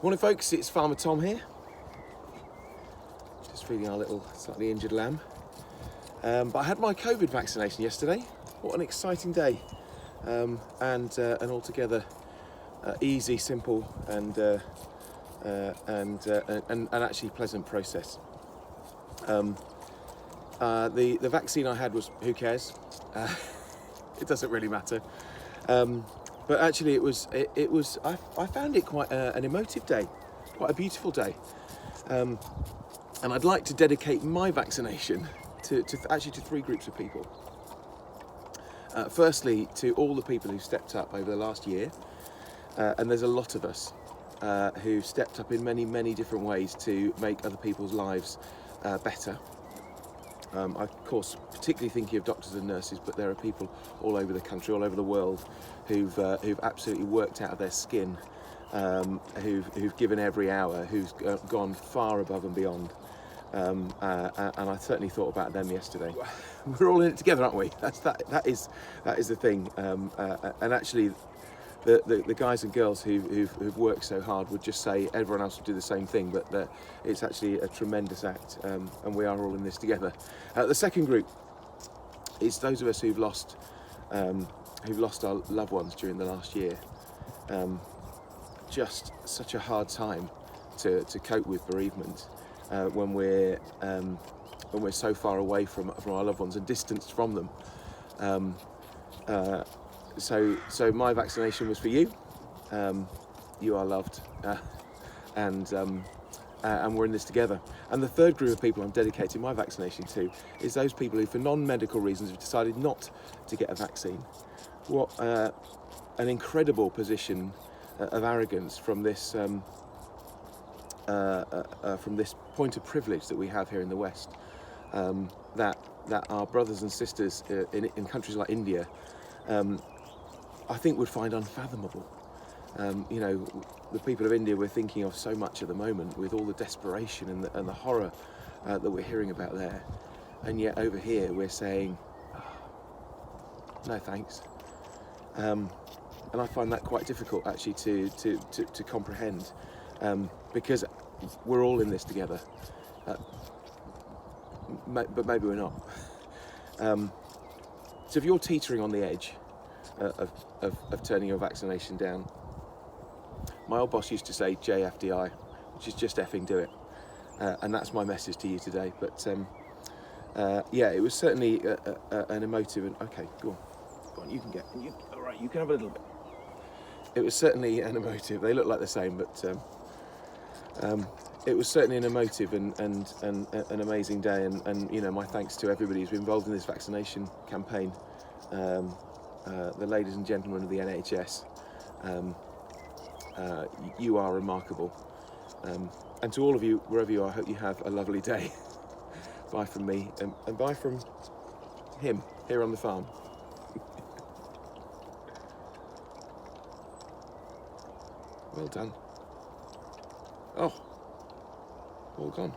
Morning folks, it's Farmer Tom here. Just feeding our little slightly injured lamb. But I had my COVID vaccination yesterday. What an exciting day. And altogether easy, simple and actually pleasant process. The vaccine I had was, who cares? It doesn't really matter. But actually I found it quite an emotive day, quite a beautiful day. And I'd like to dedicate my vaccination to three groups of people. Firstly, to all the people who stepped up over the last year, and there's a lot of us who stepped up in many, many different ways to make other people's lives better. I, of course, particularly thinking of doctors and nurses, but there are people all over the country, all over the world, who've absolutely worked out of their skin, who've given every hour, who've gone far above and beyond. And I certainly thought about them yesterday. We're all in it together, aren't we? That is the thing. And actually, the guys and girls who've worked so hard would just say everyone else would do the same thing, but it's actually a tremendous act, and we are all in this together. The second group is those of us who've lost our loved ones during the last year. Just such a hard time to cope with bereavement when we're so far away from our loved ones and distanced from them. So my vaccination was for you. You are loved, and we're in this together. And the third group of people I'm dedicating my vaccination to is those people who, for non-medical reasons, have decided not to get a vaccine. What an incredible position of arrogance from this point of privilege that we have here in the West, that our brothers and sisters in countries like India, I think would find unfathomable. The people of India we're thinking of so much at the moment, with all the desperation and the horror that we're hearing about there, and yet over here we're saying, oh, no thanks. And I find that quite difficult actually to comprehend, because we're all in this together, but maybe we're not. So if you're teetering on the edge of turning your vaccination down, my old boss used to say JFDI, which is just effing do it, and that's my message to you today. But yeah, it was certainly an emotive and okay, go on, you can get all right, you can have a little bit. It was certainly an emotive. They look like the same, but it was certainly an emotive and an amazing day. And my thanks to everybody who's been involved in this vaccination campaign. The ladies and gentlemen of the NHS, you are remarkable. And to all of you, wherever you are, I hope you have a lovely day. Bye from me, and bye from him here on the farm. Well done. Oh, all gone.